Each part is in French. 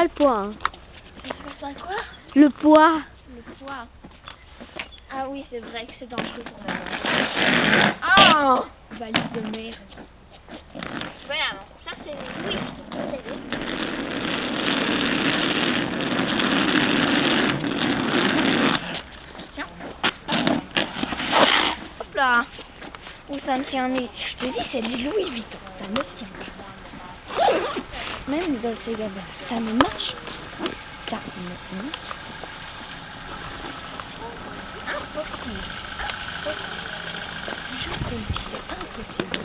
pas le poids. Hein. Tu penses pas quoi? Le poids. Le poids. Ah oui, c'est vrai que c'est dangereux pour la mort. Oh! Valise de merde. Voilà, ça c'est... Oui, tiens. Hop là. Où ça me tient? Je te dis, c'est du Louis Vuitton. Ça me tient. Même dans ce gars ça ne marche pas. Ça me tient. Impossible. Je te dis, c'est impossible.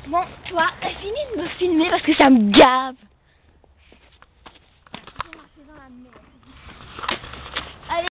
Bon, toi, t'as fini de me filmer parce que ça me gave.